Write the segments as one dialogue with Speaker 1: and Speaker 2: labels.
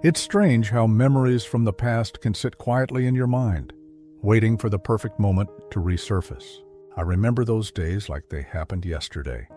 Speaker 1: It's strange how memories from the past can sit quietly in your mind, waiting for the perfect moment to resurface. I remember those days like they happened yesterday,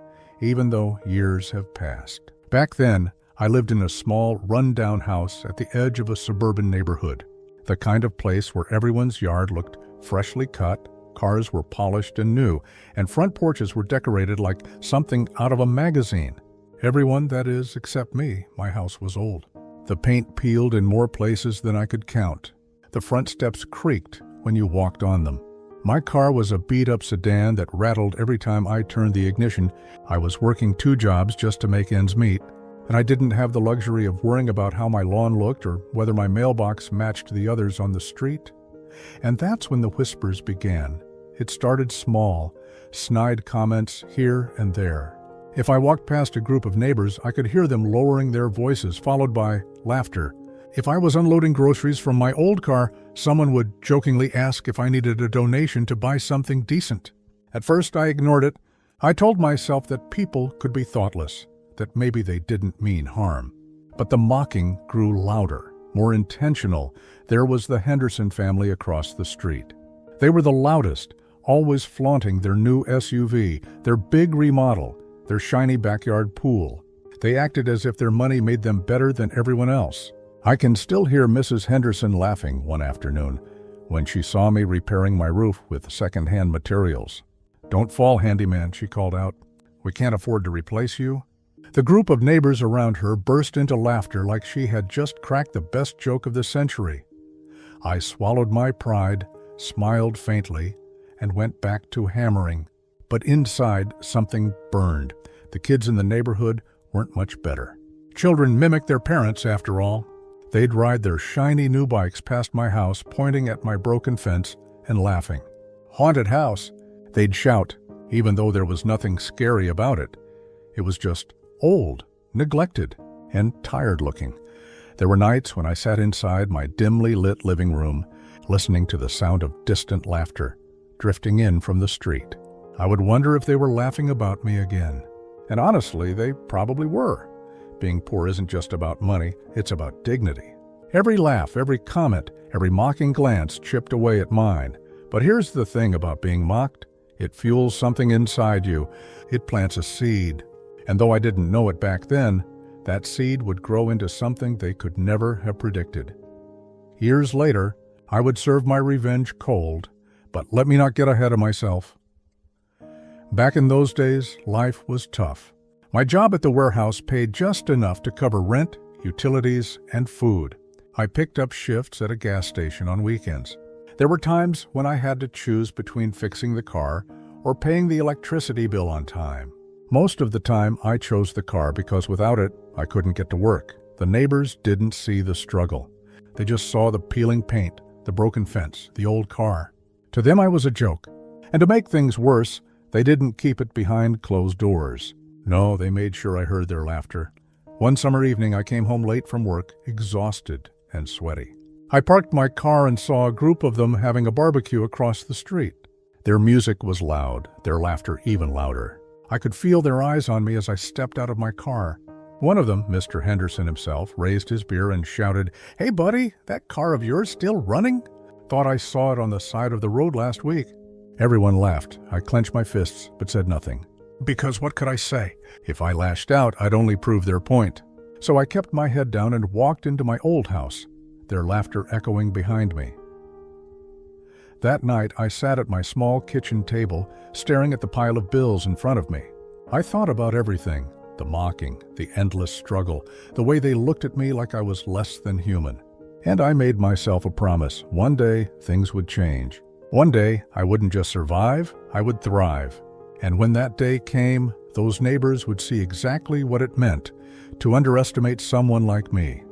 Speaker 1: even though years have passed. Back then, I lived in a small, run-down house at the edge of a suburban neighborhood, the kind of place where everyone's yard looked freshly cut, cars were polished and new, and front porches were decorated like something out of a magazine. Everyone, that is, except me. My house was old. The paint peeled in more places than I could count. The front steps creaked when you walked on them. My car was a beat-up sedan that rattled every time I turned the ignition. I was working 2 jobs just to make ends meet, and I didn't have the luxury of worrying about how my lawn looked or whether my mailbox matched the others on the street. And that's when the whispers began. It started small, snide comments here and there. If I walked past a group of neighbors, I could hear them lowering their voices, followed by laughter. If I was unloading groceries from my old car, someone would jokingly ask if I needed a donation to buy something decent. At first, I ignored it. I told myself that people could be thoughtless, that maybe they didn't mean harm. But the mocking grew louder, more intentional. There was the Henderson family across the street. They were the loudest, always flaunting their new SUV, their big remodel, their shiny backyard pool. They acted as if their money made them better than everyone else. I can still hear Mrs. Henderson laughing one afternoon when she saw me repairing my roof with second-hand materials. "Don't fall, handyman," she called out. "We can't afford to replace you." The group of neighbors around her burst into laughter like she had just cracked the best joke of the century. I swallowed my pride, smiled faintly, and went back to hammering. But inside, something burned. The kids in the neighborhood weren't much better. Children mimic their parents, after all. They'd ride their shiny new bikes past my house, pointing at my broken fence and laughing. "Haunted house," they'd shout, even though there was nothing scary about it. It was just old, neglected, and tired-looking. There were nights when I sat inside my dimly lit living room, listening to the sound of distant laughter, drifting in from the street. I would wonder if they were laughing about me again. And honestly, they probably were. Being poor isn't just about money, it's about dignity. Every laugh, every comment, every mocking glance chipped away at mine. But here's the thing about being mocked. It fuels something inside you. It plants a seed. And though I didn't know it back then, that seed would grow into something they could never have predicted. Years later, I would serve my revenge cold, but let me not get ahead of myself. Back in those days, life was tough. My job at the warehouse paid just enough to cover rent, utilities, and food. I picked up shifts at a gas station on weekends. There were times when I had to choose between fixing the car or paying the electricity bill on time. Most of the time, I chose the car because without it, I couldn't get to work. The neighbors didn't see the struggle. They just saw the peeling paint, the broken fence, the old car. To them, I was a joke. And to make things worse, they didn't keep it behind closed doors. No, they made sure I heard their laughter. One summer evening, I came home late from work, exhausted and sweaty. I parked my car and saw a group of them having a barbecue across the street. Their music was loud, their laughter even louder. I could feel their eyes on me as I stepped out of my car. One of them, Mr. Henderson himself, raised his beer and shouted, "Hey buddy, that car of yours still running? Thought I saw it on the side of the road last week." Everyone laughed. I clenched my fists, but said nothing. Because what could I say? If I lashed out, I'd only prove their point. So I kept my head down and walked into my old house, their laughter echoing behind me. That night, I sat at my small kitchen table, staring at the pile of bills in front of me. I thought about everything, the mocking, the endless struggle, the way they looked at me like I was less than human. And I made myself a promise. One day, things would change. One day, I wouldn't just survive, I would thrive. And when that day came, those neighbors would see exactly what it meant to underestimate someone like me.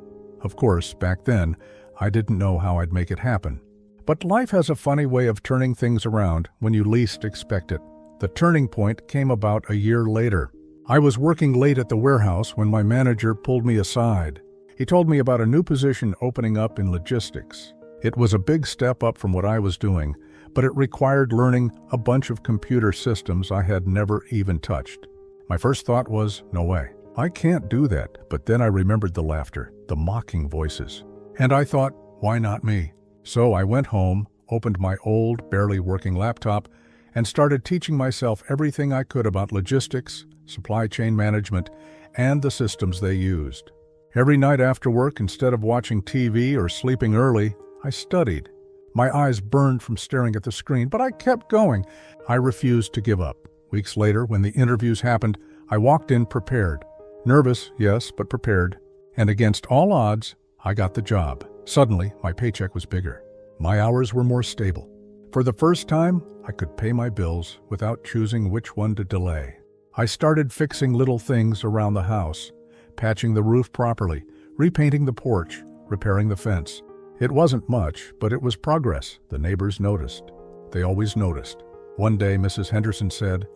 Speaker 1: Of course, back then, I didn't know how I'd make it happen. But life has a funny way of turning things around when you least expect it. The turning point came about a year later. I was working late at the warehouse when my manager pulled me aside. He told me about a new position opening up in logistics. It was a big step up from what I was doing, but it required learning a bunch of computer systems I had never even touched. My first thought was, no way. I can't do that. But then I remembered the laughter, the mocking voices. And I thought, why not me? So I went home, opened my old, barely working laptop, and started teaching myself everything I could about logistics, supply chain management, and the systems they used. Every night after work, instead of watching TV or sleeping early, I studied. My eyes burned from staring at the screen, but I kept going. I refused to give up. Weeks later, when the interviews happened, I walked in prepared. Nervous, yes, but prepared. And against all odds, I got the job. Suddenly, my paycheck was bigger. My hours were more stable. For the first time, I could pay my bills without choosing which one to delay. I started fixing little things around the house, patching the roof properly, repainting the porch, repairing the fence. It wasn't much, but it was progress. The neighbors noticed. They always noticed. One day, Mrs. Henderson said,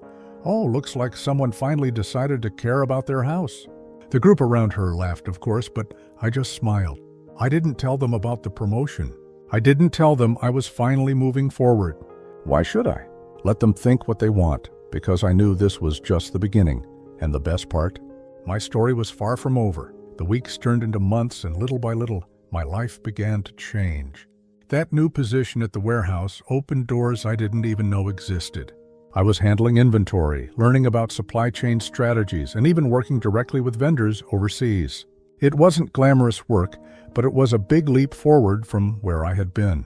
Speaker 1: "Oh, looks like someone finally decided to care about their house." The group around her laughed, of course, but I just smiled. I didn't tell them about the promotion. I didn't tell them I was finally moving forward. Why should I? Let them think what they want, because I knew this was just the beginning. And the best part? My story was far from over. The weeks turned into months, and little by little, my life began to change. That new position at the warehouse opened doors I didn't even know existed. I was handling inventory, learning about supply chain strategies, and even working directly with vendors overseas. It wasn't glamorous work, but it was a big leap forward from where I had been.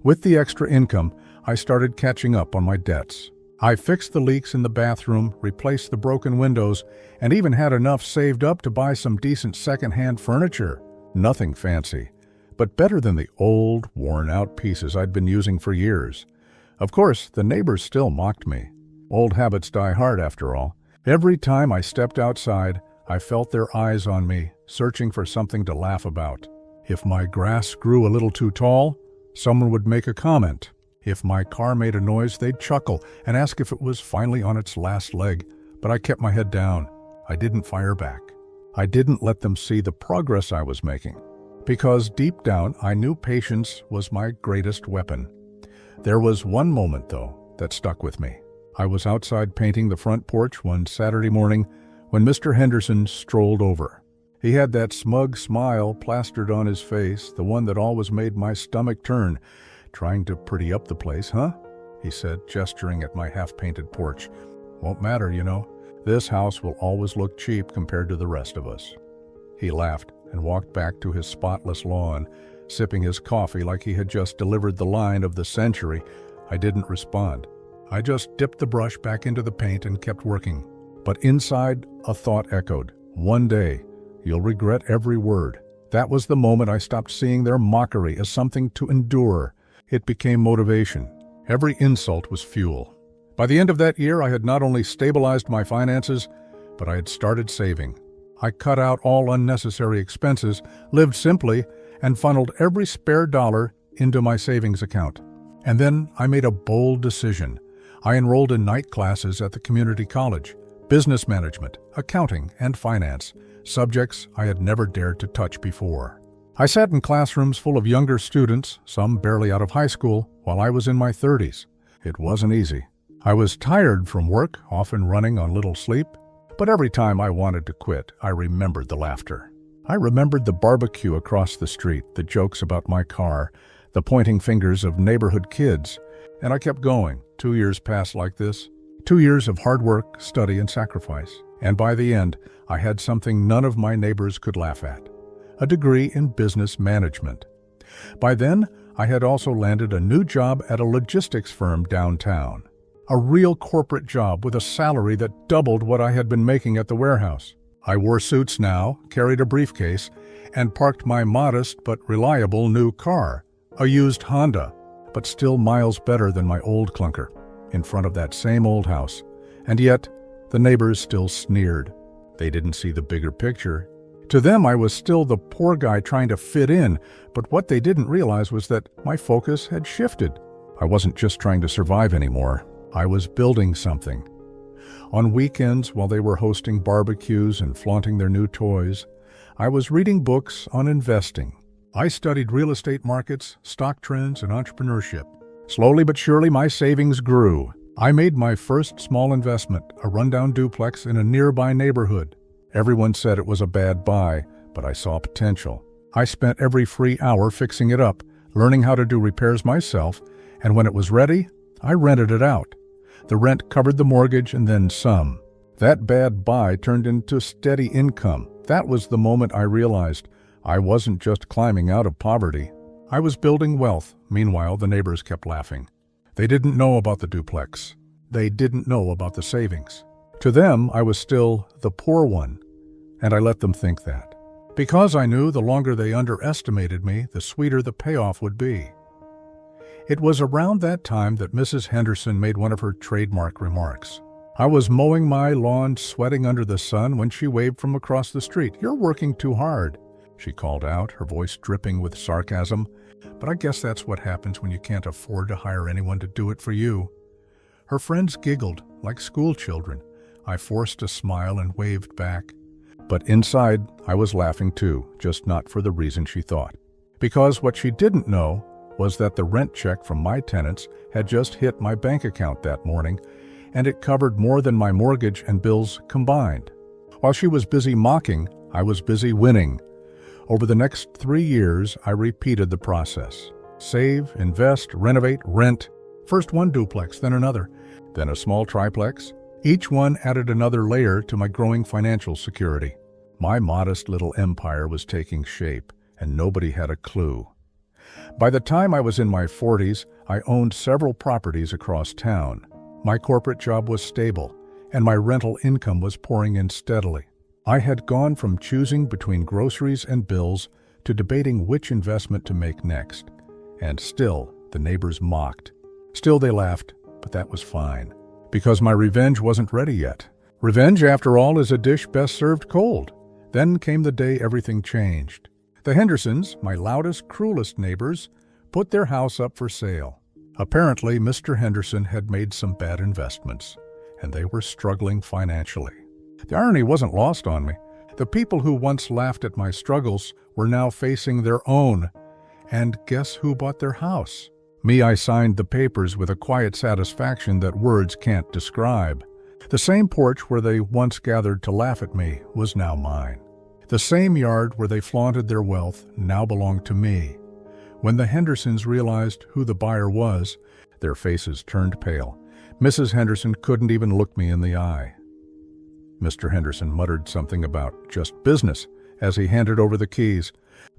Speaker 1: With the extra income, I started catching up on my debts. I fixed the leaks in the bathroom, replaced the broken windows, and even had enough saved up to buy some decent second-hand furniture. Nothing fancy, but better than the old, worn-out pieces I'd been using for years. Of course, the neighbors still mocked me. Old habits die hard, after all. Every time I stepped outside, I felt their eyes on me, searching for something to laugh about. If my grass grew a little too tall, someone would make a comment. If my car made a noise, they'd chuckle and ask if it was finally on its last leg. But I kept my head down. I didn't fire back. I didn't let them see the progress I was making. Because deep down, I knew patience was my greatest weapon. There was one moment, though, that stuck with me. I was outside painting the front porch one Saturday morning when Mr. Henderson strolled over. He had that smug smile plastered on his face, the one that always made my stomach turn. "Trying to pretty up the place, huh?" he said, gesturing at my half-painted porch. "Won't matter, you know. This house will always look cheap compared to the rest of us." He laughed and walked back to his spotless lawn, sipping his coffee like he had just delivered the line of the century. I didn't respond. I just dipped the brush back into the paint and kept working. But inside, a thought echoed. One day, you'll regret every word. That was the moment I stopped seeing their mockery as something to endure. It became motivation. Every insult was fuel. By the end of that year, I had not only stabilized my finances, but I had started saving. I cut out all unnecessary expenses, lived simply, and funneled every spare dollar into my savings account. And then I made a bold decision. I enrolled in night classes at the community college, business management, accounting, and finance, subjects I had never dared to touch before. I sat in classrooms full of younger students, some barely out of high school, while I was in my 30s. It wasn't easy. I was tired from work, often running on little sleep, but every time I wanted to quit, I remembered the laughter. I remembered the barbecue across the street, the jokes about my car, the pointing fingers of neighborhood kids, and I kept going. 2 years passed like this. 2 years of hard work, study, and sacrifice. And by the end, I had something none of my neighbors could laugh at. A degree in business management. By then, I had also landed a new job at a logistics firm downtown. A real corporate job with a salary that doubled what I had been making at the warehouse. I wore suits now, carried a briefcase, and parked my modest but reliable new car, a used Honda, but still miles better than my old clunker, in front of that same old house. And yet, the neighbors still sneered. They didn't see the bigger picture. To them, I was still the poor guy trying to fit in, but what they didn't realize was that my focus had shifted. I wasn't just trying to survive anymore. I was building something. On weekends, while they were hosting barbecues and flaunting their new toys, I was reading books on investing. I studied real estate markets, stock trends, and entrepreneurship. Slowly but surely, my savings grew. I made my first small investment, a rundown duplex in a nearby neighborhood. Everyone said it was a bad buy, but I saw potential. I spent every free hour fixing it up, learning how to do repairs myself, and when it was ready, I rented it out. The rent covered the mortgage and then some. That bad buy turned into steady income. That was the moment I realized I wasn't just climbing out of poverty. I was building wealth. Meanwhile, the neighbors kept laughing. They didn't know about the duplex. They didn't know about the savings. To them, I was still the poor one, and I let them think that. Because I knew the longer they underestimated me, the sweeter the payoff would be. It was around that time that Mrs. Henderson made one of her trademark remarks. I was mowing my lawn, sweating under the sun, when she waved from across the street. "You're working too hard," she called out, her voice dripping with sarcasm. But I guess that's what happens when you can't afford to hire anyone to do it for you. Her friends giggled like school children. I forced a smile and waved back. But inside, I was laughing too, just not for the reason she thought. Because what she didn't know was that the rent check from my tenants had just hit my bank account that morning, and it covered more than my mortgage and bills combined. While she was busy mocking, I was busy winning. Over the next 3 years, I repeated the process. Save, invest, renovate, rent. First one duplex, then another, then a small triplex. Each one added another layer to my growing financial security. My modest little empire was taking shape, and nobody had a clue. By the time I was in my 40s, I owned several properties across town. My corporate job was stable, and my rental income was pouring in steadily. I had gone from choosing between groceries and bills to debating which investment to make next. And still, the neighbors mocked. Still, they laughed, but that was fine. Because my revenge wasn't ready yet. Revenge, after all, is a dish best served cold. Then came the day everything changed. The Hendersons, my loudest, cruelest neighbors, put their house up for sale. Apparently, Mr. Henderson had made some bad investments, and they were struggling financially. The irony wasn't lost on me. The people who once laughed at my struggles were now facing their own. And guess who bought their house? Me. I signed the papers with a quiet satisfaction that words can't describe. The same porch where they once gathered to laugh at me was now mine. The same yard where they flaunted their wealth now belonged to me. When the Hendersons realized who the buyer was, their faces turned pale. Mrs. Henderson couldn't even look me in the eye. Mr. Henderson muttered something about just business as he handed over the keys,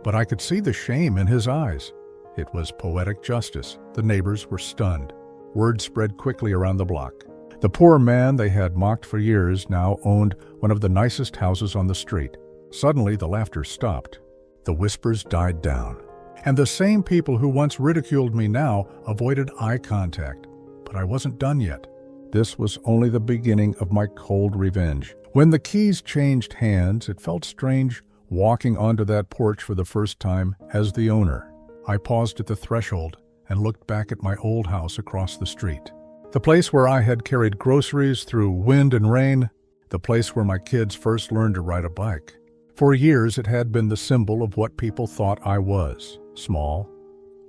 Speaker 1: but I could see the shame in his eyes. It was poetic justice. The neighbors were stunned. Word spread quickly around the block. The poor man they had mocked for years now owned one of the nicest houses on the street. Suddenly, the laughter stopped. The whispers died down. And the same people who once ridiculed me now avoided eye contact. But I wasn't done yet. This was only the beginning of my cold revenge. When the keys changed hands, it felt strange walking onto that porch for the first time as the owner. I paused at the threshold and looked back at my old house across the street. The place where I had carried groceries through wind and rain. The place where my kids first learned to ride a bike. For years, it had been the symbol of what people thought I was. Small,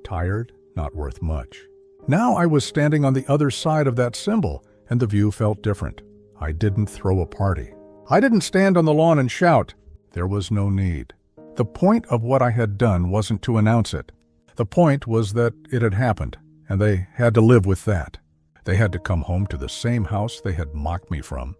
Speaker 1: tired, not worth much. Now I was standing on the other side of that symbol, and the view felt different. I didn't throw a party. I didn't stand on the lawn and shout. There was no need. The point of what I had done wasn't to announce it. The point was that it had happened, and they had to live with that. They had to come home to the same house they had mocked me from,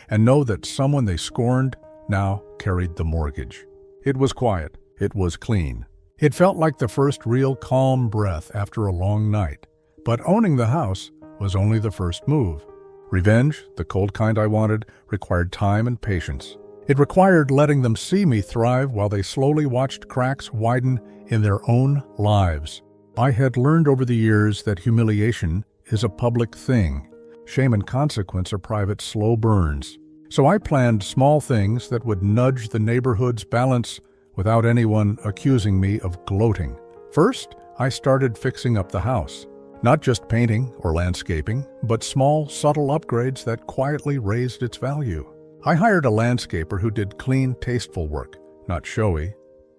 Speaker 1: and know that someone they scorned now carried the mortgage. It was quiet. It was clean. It felt like the first real calm breath after a long night. But owning the house was only the first move. Revenge, the cold kind I wanted, required time and patience. It required letting them see me thrive while they slowly watched cracks widen in their own lives. I had learned over the years that humiliation is a public thing. Shame and consequence are private, slow burns. So I planned small things that would nudge the neighborhood's balance without anyone accusing me of gloating. First, I started fixing up the house. Not just painting or landscaping, but small, subtle upgrades that quietly raised its value. I hired a landscaper who did clean, tasteful work, not showy,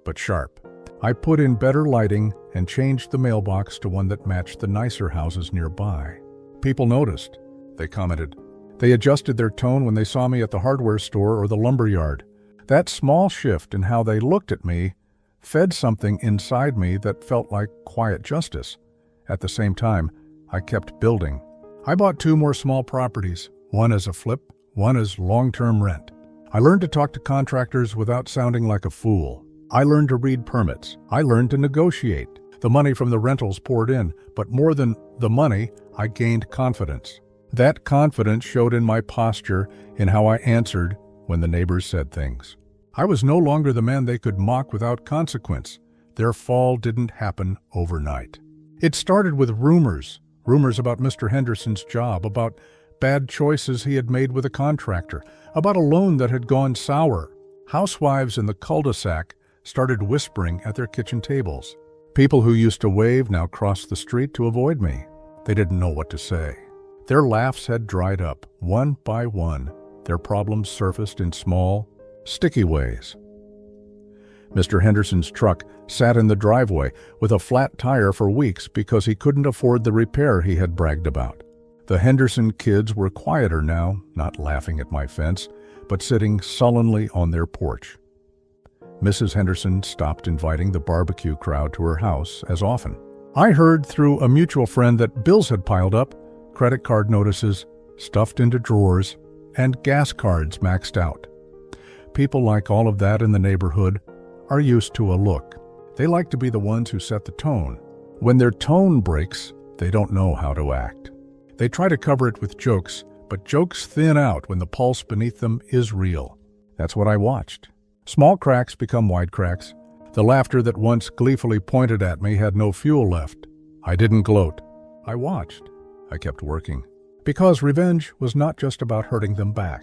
Speaker 1: but sharp. I put in better lighting and changed the mailbox to one that matched the nicer houses nearby. People noticed. They commented. They adjusted their tone when they saw me at the hardware store or the lumber yard. That small shift in how they looked at me fed something inside me that felt like quiet justice. At the same time, I kept building. I bought 2 more small properties, one as a flip, one as long-term rent. I learned to talk to contractors without sounding like a fool. I learned to read permits. I learned to negotiate. The money from the rentals poured in, but more than the money, I gained confidence. That confidence showed in my posture, in how I answered when the neighbors said things. I was no longer the man they could mock without consequence. Their fall didn't happen overnight. It started with rumors about Mr. Henderson's job, about bad choices he had made with a contractor, about a loan that had gone sour. Housewives in the cul-de-sac started whispering at their kitchen tables. People who used to wave now crossed the street to avoid me. They didn't know what to say. Their laughs had dried up, one by one. Their problems surfaced in small, sticky ways. Mr. Henderson's truck sat in the driveway with a flat tire for weeks because he couldn't afford the repair he had bragged about. The Henderson kids were quieter now, not laughing at my fence, but sitting sullenly on their porch. Mrs. Henderson stopped inviting the barbecue crowd to her house as often. I heard through a mutual friend that bills had piled up, credit card notices stuffed into drawers, and gas cards maxed out. People like all of that in the neighborhood are used to a look. They like to be the ones who set the tone. When their tone breaks, they don't know how to act. They try to cover it with jokes, but jokes thin out when the pulse beneath them is real. That's what I watched. Small cracks become wide cracks. The laughter that once gleefully pointed at me had no fuel left. I didn't gloat. I watched. I kept working. Because revenge was not just about hurting them back.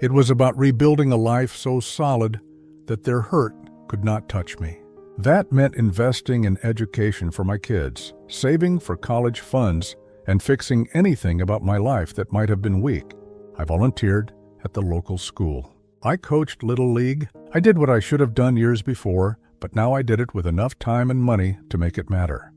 Speaker 1: It was about rebuilding a life so solid that their hurt could not touch me. That meant investing in education for my kids, saving for college funds, and fixing anything about my life that might have been weak. I volunteered at the local school. I coached Little League. I did what I should have done years before, but now I did it with enough time and money to make it matter.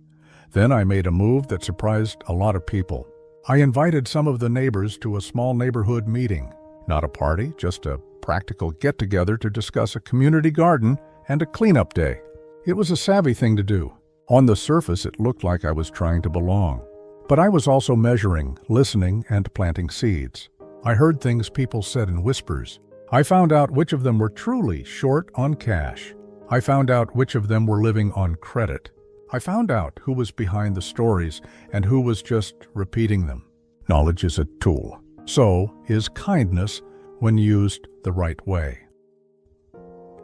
Speaker 1: Then I made a move that surprised a lot of people. I invited some of the neighbors to a small neighborhood meeting. Not a party, just a practical get-together to discuss a community garden and a cleanup day. It was a savvy thing to do. On the surface, it looked like I was trying to belong. But I was also measuring, listening, and planting seeds. I heard things people said in whispers. I found out which of them were truly short on cash. I found out which of them were living on credit. I found out who was behind the stories and who was just repeating them. Knowledge is a tool. So is kindness when used the right way.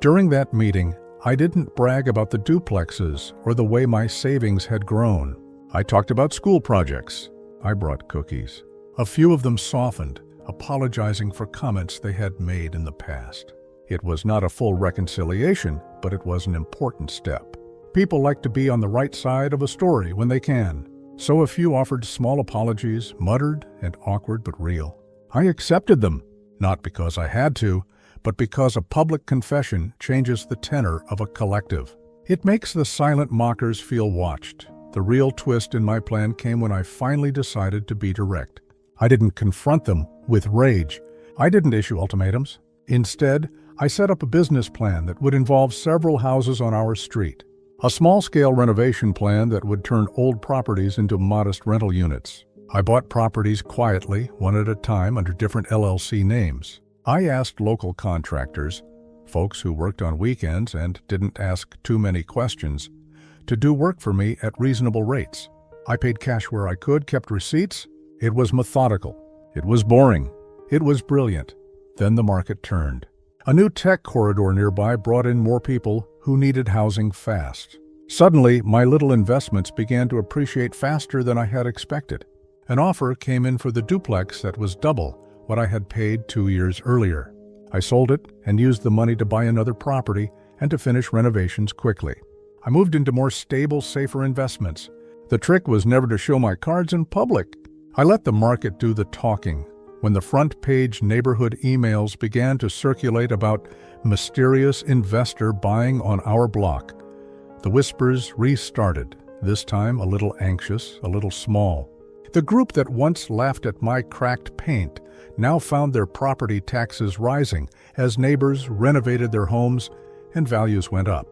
Speaker 1: During that meeting, I didn't brag about the duplexes or the way my savings had grown. I talked about school projects. I brought cookies. A few of them softened, apologizing for comments they had made in the past. It was not a full reconciliation, but it was an important step. People like to be on the right side of a story when they can. So a few offered small apologies, muttered and awkward but real. I accepted them, not because I had to, but because a public confession changes the tenor of a collective. It makes the silent mockers feel watched. The real twist in my plan came when I finally decided to be direct. I didn't confront them with rage. I didn't issue ultimatums. Instead, I set up a business plan that would involve several houses on our street. A small-scale renovation plan that would turn old properties into modest rental units. I bought properties quietly, one at a time, under different LLC names. I asked local contractors, folks who worked on weekends and didn't ask too many questions, to do work for me at reasonable rates. I paid cash where I could, kept receipts. It was methodical. It was boring. It was brilliant. Then the market turned. A new tech corridor nearby brought in more people who needed housing fast. Suddenly, my little investments began to appreciate faster than I had expected. An offer came in for the duplex that was double what I had paid 2 years earlier. I sold it and used the money to buy another property and to finish renovations quickly. I moved into more stable, safer investments. The trick was never to show my cards in public. I let the market do the talking. When the front-page neighborhood emails began to circulate about mysterious investor buying on our block, the whispers restarted, this time a little anxious, a little small. The group that once laughed at my cracked paint now found their property taxes rising as neighbors renovated their homes and values went up.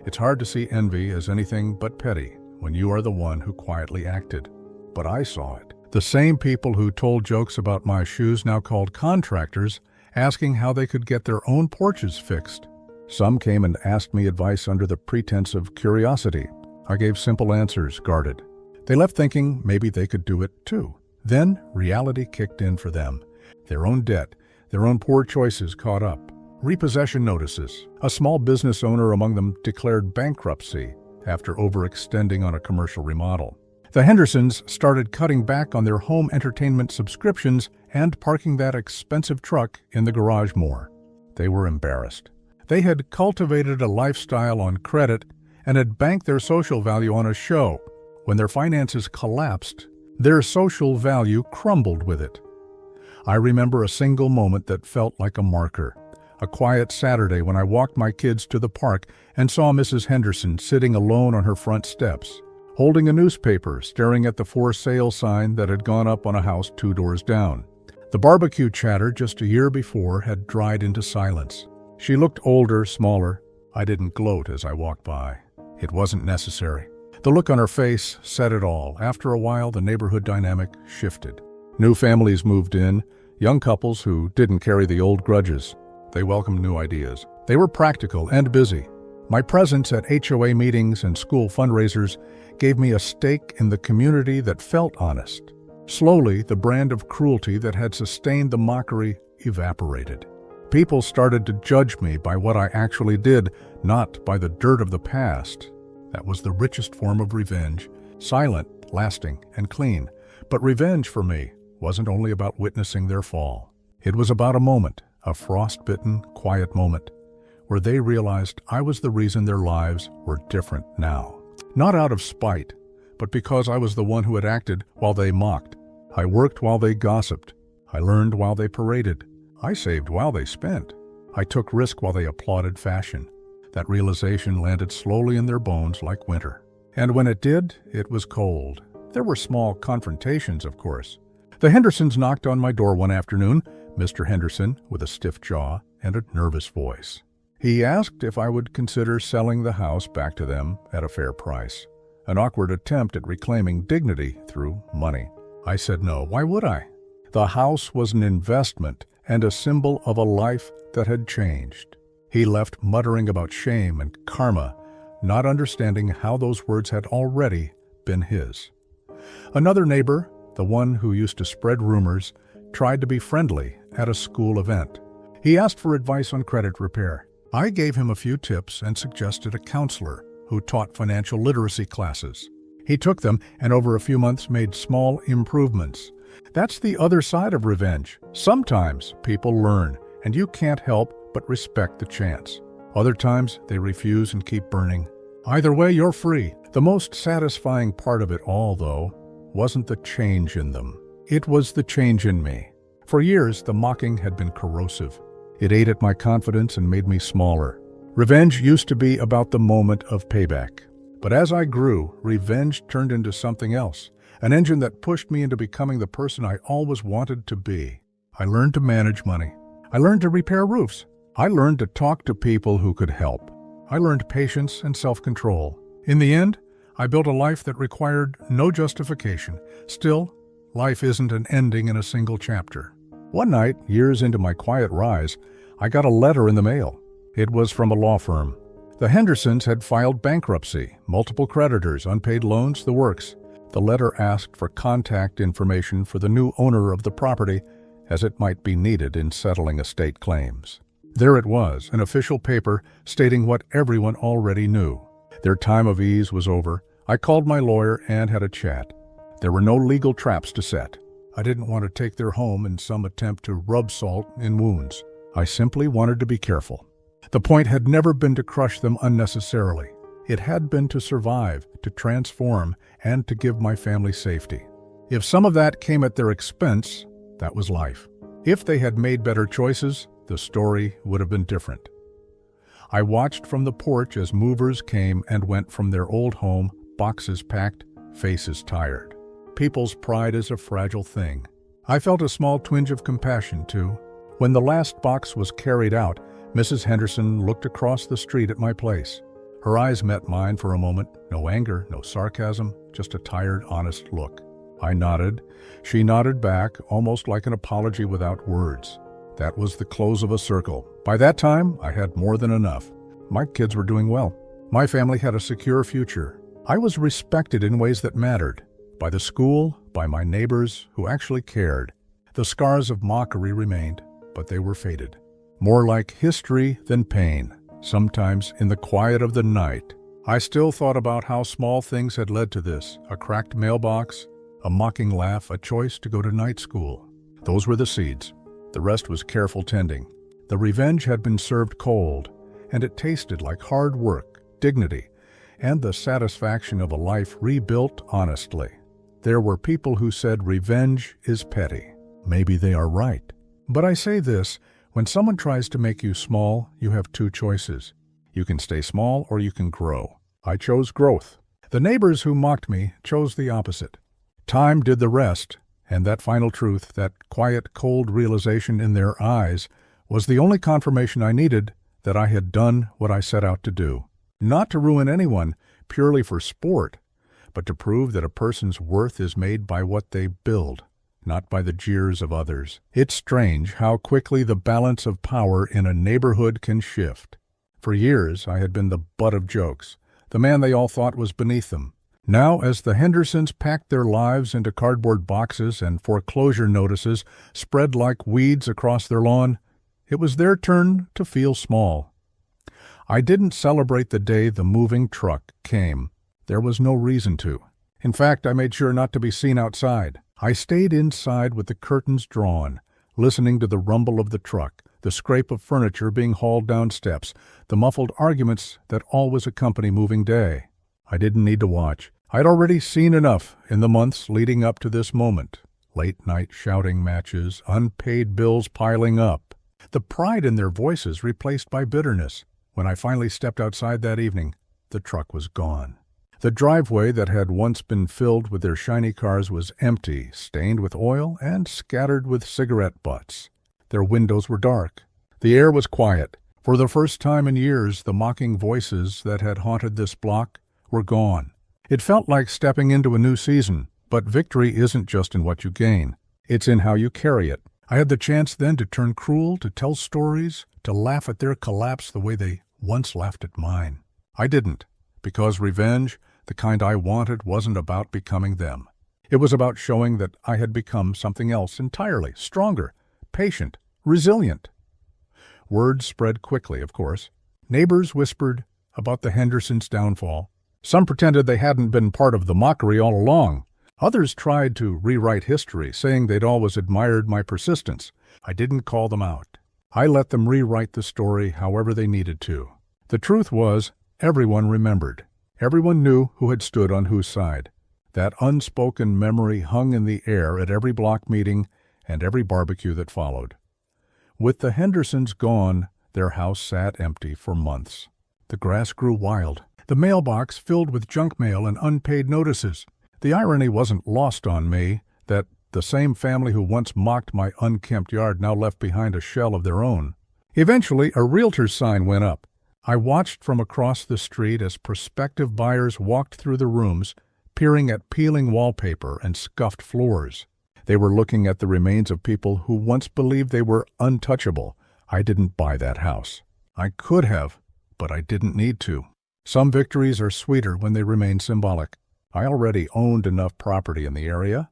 Speaker 1: It's hard to see envy as anything but petty when you are the one who quietly acted. But I saw it. The same people who told jokes about my shoes now called contractors, asking how they could get their own porches fixed. Some came and asked me advice under the pretense of curiosity. I gave simple answers, guarded. They left thinking maybe they could do it too. Then reality kicked in for them. Their own debt, their own poor choices caught up. Repossession notices. A small business owner among them declared bankruptcy after overextending on a commercial remodel. The Hendersons started cutting back on their home entertainment subscriptions and parking that expensive truck in the garage more. They were embarrassed. They had cultivated a lifestyle on credit and had banked their social value on a show. When their finances collapsed, their social value crumbled with it. I remember a single moment that felt like a marker. A quiet Saturday when I walked my kids to the park and saw Mrs. Henderson sitting alone on her front steps, holding a newspaper, staring at the for sale sign that had gone up on a house 2 doors down. The barbecue chatter just a year before had dried into silence. She looked older, smaller. I didn't gloat as I walked by. It wasn't necessary. The look on her face said it all. After a while, the neighborhood dynamic shifted. New families moved in, young couples who didn't carry the old grudges. They welcomed new ideas. They were practical and busy. My presence at HOA meetings and school fundraisers gave me a stake in the community that felt honest. Slowly, the brand of cruelty that had sustained the mockery evaporated. People started to judge me by what I actually did, not by the dirt of the past. That was the richest form of revenge, silent, lasting, and clean. But revenge for me wasn't only about witnessing their fall. It was about a moment, a frost-bitten, quiet moment, where they realized I was the reason their lives were different now. Not out of spite, but because I was the one who had acted while they mocked. I worked while they gossiped. I learned while they paraded. I saved while they spent. I took risk while they applauded fashion. That realization landed slowly in their bones like winter. And when it did, it was cold. There were small confrontations, of course. The Hendersons knocked on my door one afternoon, Mr. Henderson with a stiff jaw and a nervous voice. He asked if I would consider selling the house back to them at a fair price, an awkward attempt at reclaiming dignity through money. I said no. Why would I? The house was an investment and a symbol of a life that had changed. He left muttering about shame and karma, not understanding how those words had already been his. Another neighbor, the one who used to spread rumors, tried to be friendly at a school event. He asked for advice on credit repair. I gave him a few tips and suggested a counselor who taught financial literacy classes. He took them and over a few months made small improvements. That's the other side of revenge. Sometimes people learn, and you can't help but respect the chance. Other times they refuse and keep burning. Either way, you're free. The most satisfying part of it all, though, wasn't the change in them. It was the change in me. For years, the mocking had been corrosive. It ate at my confidence and made me smaller. Revenge used to be about the moment of payback. But as I grew, revenge turned into something else, an engine that pushed me into becoming the person I always wanted to be. I learned to manage money. I learned to repair roofs. I learned to talk to people who could help. I learned patience and self-control. In the end, I built a life that required no justification. Still, life isn't an ending in a single chapter. One night, years into my quiet rise, I got a letter in the mail. It was from a law firm. The Hendersons had filed bankruptcy, multiple creditors, unpaid loans, the works. The letter asked for contact information for the new owner of the property, as it might be needed in settling estate claims. There it was, an official paper stating what everyone already knew. Their time of ease was over. I called my lawyer and had a chat. There were no legal traps to set. I didn't want to take their home in some attempt to rub salt in wounds. I simply wanted to be careful. The point had never been to crush them unnecessarily. It had been to survive, to transform, and to give my family safety. If some of that came at their expense, that was life. If they had made better choices, the story would have been different. I watched from the porch as movers came and went from their old home, boxes packed, faces tired. People's pride is a fragile thing. I felt a small twinge of compassion, too. When the last box was carried out, Mrs. Henderson looked across the street at my place. Her eyes met mine for a moment. No anger, no sarcasm, just a tired, honest look. I nodded. She nodded back, almost like an apology without words. That was the close of a circle. By that time, I had more than enough. My kids were doing well. My family had a secure future. I was respected in ways that mattered. By the school, by my neighbors, who actually cared. The scars of mockery remained, but they were faded. More like history than pain. Sometimes, in the quiet of the night, I still thought about how small things had led to this. A cracked mailbox, a mocking laugh, a choice to go to night school. Those were the seeds. The rest was careful tending. The revenge had been served cold, and it tasted like hard work, dignity, and the satisfaction of a life rebuilt honestly. There were people who said revenge is petty. Maybe they are right. But I say this, when someone tries to make you small, you have two choices. You can stay small or you can grow. I chose growth. The neighbors who mocked me chose the opposite. Time did the rest, and that final truth, that quiet, cold realization in their eyes, was the only confirmation I needed that I had done what I set out to do. Not to ruin anyone, purely for sport, but to prove that a person's worth is made by what they build, not by the jeers of others. It's strange how quickly the balance of power in a neighborhood can shift. For years, I had been the butt of jokes, the man they all thought was beneath them. Now, as the Hendersons packed their lives into cardboard boxes and foreclosure notices spread like weeds across their lawn, it was their turn to feel small. I didn't celebrate the day the moving truck came. There was no reason to. In fact, I made sure not to be seen outside. I stayed inside with the curtains drawn, listening to the rumble of the truck, the scrape of furniture being hauled down steps, the muffled arguments that always accompany moving day. I didn't need to watch. I'd already seen enough in the months leading up to this moment. Late-night shouting matches, unpaid bills piling up. The pride in their voices replaced by bitterness. When I finally stepped outside that evening, the truck was gone. The driveway that had once been filled with their shiny cars was empty, stained with oil and scattered with cigarette butts. Their windows were dark. The air was quiet. For the first time in years, the mocking voices that had haunted this block were gone. It felt like stepping into a new season, but victory isn't just in what you gain. It's in how you carry it. I had the chance then to turn cruel, to tell stories, to laugh at their collapse the way they once laughed at mine. I didn't, because revenge, the kind I wanted, wasn't about becoming them. It was about showing that I had become something else entirely, stronger, patient, resilient. Word spread quickly, of course. Neighbors whispered about the Hendersons' downfall. Some pretended they hadn't been part of the mockery all along. Others tried to rewrite history, saying they'd always admired my persistence. I didn't call them out. I let them rewrite the story however they needed to. The truth was, everyone remembered. Everyone knew who had stood on whose side. That unspoken memory hung in the air at every block meeting and every barbecue that followed. With the Hendersons gone, their house sat empty for months. The grass grew wild. The mailbox filled with junk mail and unpaid notices. The irony wasn't lost on me that the same family who once mocked my unkempt yard now left behind a shell of their own. Eventually, a realtor's sign went up. I watched from across the street as prospective buyers walked through the rooms, peering at peeling wallpaper and scuffed floors. They were looking at the remains of people who once believed they were untouchable. I didn't buy that house. I could have, but I didn't need to. Some victories are sweeter when they remain symbolic. I already owned enough property in the area,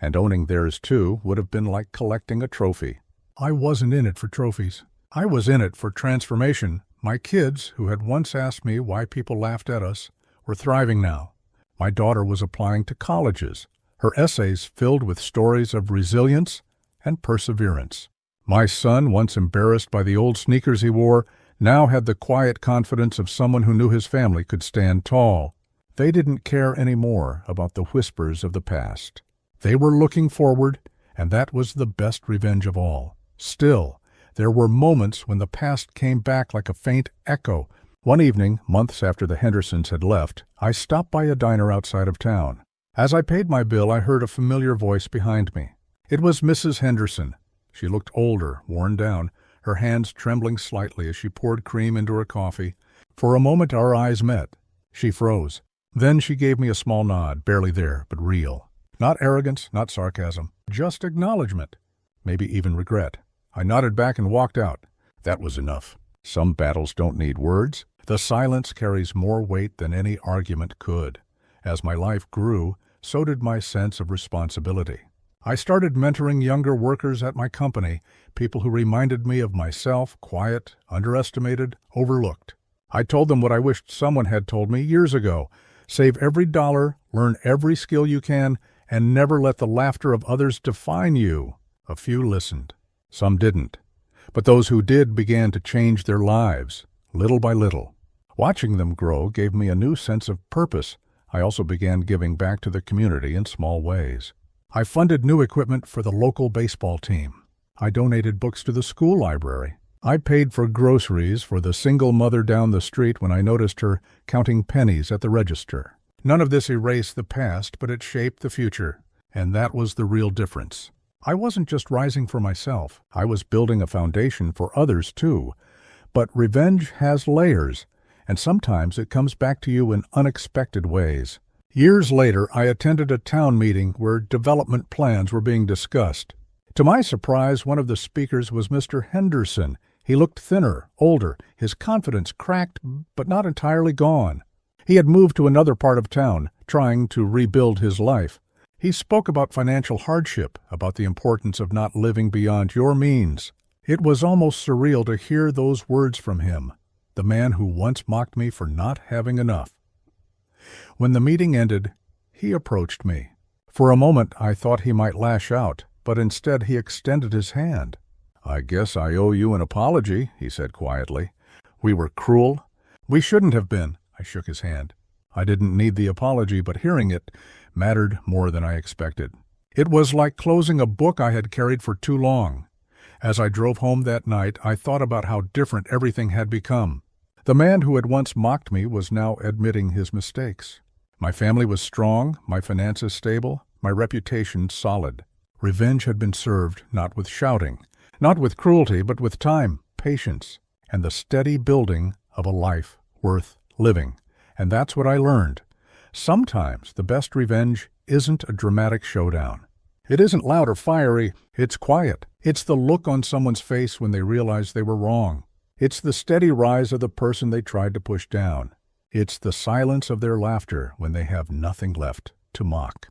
Speaker 1: and owning theirs too would have been like collecting a trophy. I wasn't in it for trophies. I was in it for transformation. My kids, who had once asked me why people laughed at us, were thriving now. My daughter was applying to colleges, her essays filled with stories of resilience and perseverance. My son, once embarrassed by the old sneakers he wore, now had the quiet confidence of someone who knew his family could stand tall. They didn't care anymore about the whispers of the past. They were looking forward, and that was the best revenge of all. Still, there were moments when the past came back like a faint echo. One evening, months after the Hendersons had left, I stopped by a diner outside of town. As I paid my bill, I heard a familiar voice behind me. It was Mrs. Henderson. She looked older, worn down, her hands trembling slightly as she poured cream into her coffee. For a moment our eyes met. She froze. Then she gave me a small nod, barely there, but real. Not arrogance, not sarcasm, just acknowledgement, maybe even regret. I nodded back and walked out. That was enough. Some battles don't need words. The silence carries more weight than any argument could. As my life grew, so did my sense of responsibility. I started mentoring younger workers at my company, people who reminded me of myself, quiet, underestimated, overlooked. I told them what I wished someone had told me years ago. Save every dollar, learn every skill you can, and never let the laughter of others define you. A few listened. Some didn't. But those who did began to change their lives, little by little. Watching them grow gave me a new sense of purpose. I also began giving back to the community in small ways. I funded new equipment for the local baseball team. I donated books to the school library. I paid for groceries for the single mother down the street when I noticed her counting pennies at the register. None of this erased the past, but it shaped the future. And that was the real difference. I wasn't just rising for myself. I was building a foundation for others too. But revenge has layers, and sometimes it comes back to you in unexpected ways. Years later, I attended a town meeting where development plans were being discussed. To my surprise, one of the speakers was Mr. Henderson. He looked thinner, older, his confidence cracked, but not entirely gone. He had moved to another part of town, trying to rebuild his life. He spoke about financial hardship, about the importance of not living beyond your means. It was almost surreal to hear those words from him, the man who once mocked me for not having enough. When the meeting ended, he approached me. For a moment, I thought he might lash out, but instead he extended his hand. "I guess I owe you an apology," he said quietly. "We were cruel." "We shouldn't have been." I shook his hand. I didn't need the apology, but hearing it mattered more than I expected. It was like closing a book I had carried for too long. As I drove home that night, I thought about how different everything had become. The man who had once mocked me was now admitting his mistakes. My family was strong, my finances stable, my reputation solid. Revenge had been served not with shouting, not with cruelty, but with time, patience, and the steady building of a life worth living. And that's what I learned. Sometimes the best revenge isn't a dramatic showdown. It isn't loud or fiery, it's quiet. It's the look on someone's face when they realize they were wrong. It's the steady rise of the person they tried to push down. It's the silence of their laughter when they have nothing left to mock.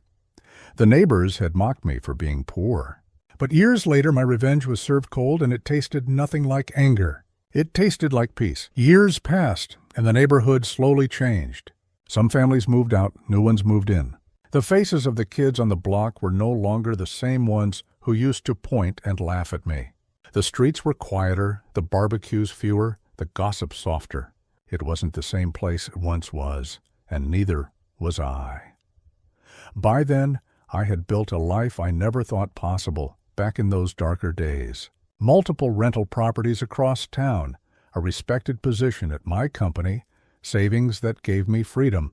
Speaker 1: The neighbors had mocked me for being poor. But years later my revenge was served cold and it tasted nothing like anger. It tasted like peace. Years passed and the neighborhood slowly changed. Some families moved out, new ones moved in. The faces of the kids on the block were no longer the same ones who used to point and laugh at me. The streets were quieter, the barbecues fewer, the gossip softer. It wasn't the same place it once was, and neither was I. By then, I had built a life I never thought possible back in those darker days. Multiple rental properties across town, a respected position at my company, savings that gave me freedom,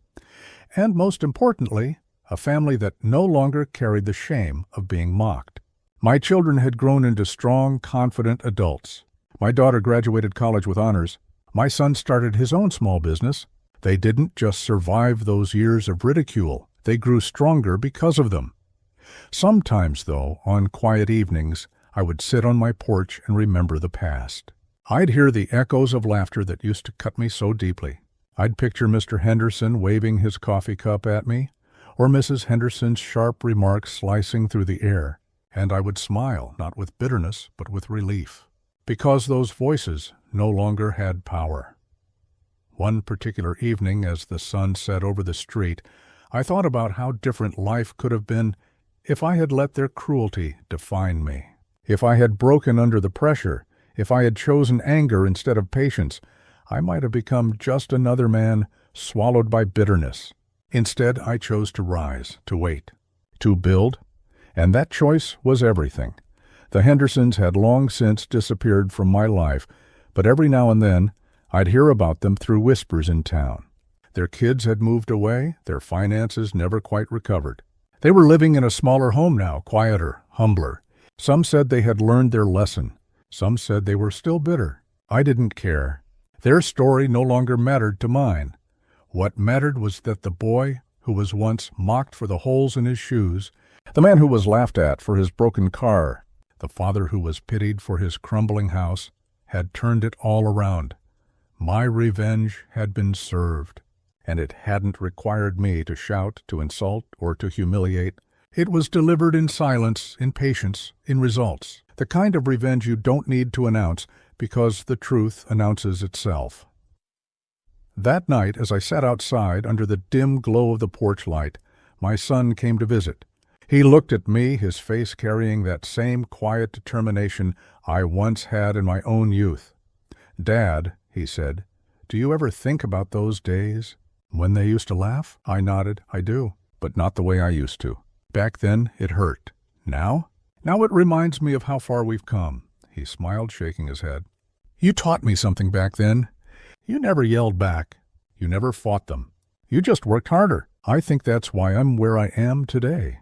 Speaker 1: and most importantly, a family that no longer carried the shame of being mocked. My children had grown into strong, confident adults. My daughter graduated college with honors. My son started his own small business. They didn't just survive those years of ridicule. They grew stronger because of them. Sometimes, though, on quiet evenings, I would sit on my porch and remember the past. I'd hear the echoes of laughter that used to cut me so deeply. I'd picture Mr. Henderson waving his coffee cup at me, or Mrs. Henderson's sharp remarks slicing through the air, and I would smile, not with bitterness, but with relief, because those voices no longer had power. One particular evening, as the sun set over the street, I thought about how different life could have been if I had let their cruelty define me. If I had broken under the pressure, if I had chosen anger instead of patience, I might have become just another man swallowed by bitterness. Instead, I chose to rise, to wait, to build, and that choice was everything. The Hendersons had long since disappeared from my life, but every now and then I'd hear about them through whispers in town. Their kids had moved away, their finances never quite recovered. They were living in a smaller home now, quieter, humbler. Some said they had learned their lesson. Some said they were still bitter. I didn't care. Their story no longer mattered to mine. What mattered was that the boy who was once mocked for the holes in his shoes, the man who was laughed at for his broken car, the father who was pitied for his crumbling house, had turned it all around. My revenge had been served, and it hadn't required me to shout, to insult, or to humiliate. It was delivered in silence, in patience, in results. The kind of revenge you don't need to announce because the truth announces itself. That night, as I sat outside under the dim glow of the porch light, my son came to visit. He looked at me, his face carrying that same quiet determination I once had in my own youth. "Dad," he said, "do you ever think about those days when they used to laugh?" I nodded. "I do, but not the way I used to. Back then, it hurt. Now? Now it reminds me of how far we've come." He smiled, shaking his head. "You taught me something back then. You never yelled back. You never fought them. You just worked harder. I think that's why I'm where I am today."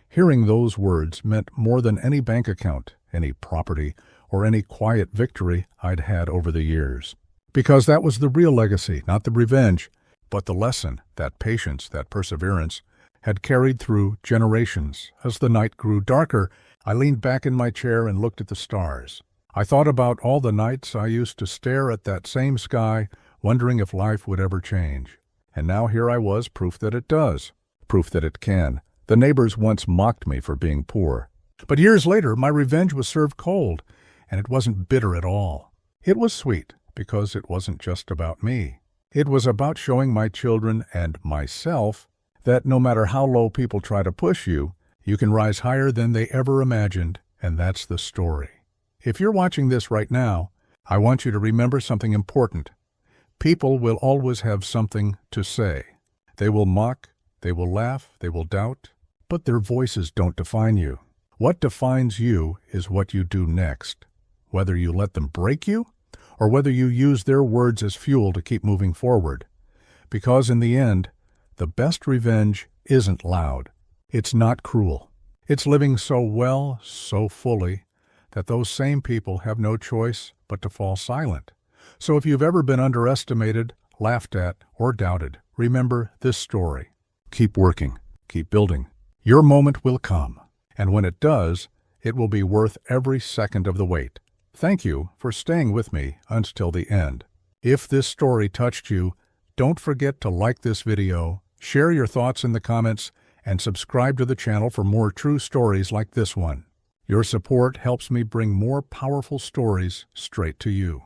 Speaker 1: Hearing those words meant more than any bank account, any property, or any quiet victory I'd had over the years. Because that was the real legacy, not the revenge, but the lesson, that patience, that perseverance, had carried through generations. As the night grew darker, I leaned back in my chair and looked at the stars. I thought about all the nights I used to stare at that same sky, wondering if life would ever change. And now here I was, proof that it does, proof that it can. The neighbors once mocked me for being poor. But years later, my revenge was served cold, and it wasn't bitter at all. It was sweet, because it wasn't just about me. It was about showing my children and myself that no matter how low people try to push you, you can rise higher than they ever imagined, and that's the story. If you're watching this right now, I want you to remember something important. People will always have something to say. They will mock, they will laugh, they will doubt, but their voices don't define you. What defines you is what you do next, whether you let them break you or whether you use their words as fuel to keep moving forward. Because in the end, the best revenge isn't loud. It's not cruel. It's living so well, so fully, that those same people have no choice but to fall silent. So if you've ever been underestimated, laughed at, or doubted, remember this story. Keep working. Keep building. Your moment will come. And when it does, it will be worth every second of the wait. Thank you for staying with me until the end. If this story touched you, don't forget to like this video, share your thoughts in the comments, and subscribe to the channel for more true stories like this one. Your support helps me bring more powerful stories straight to you.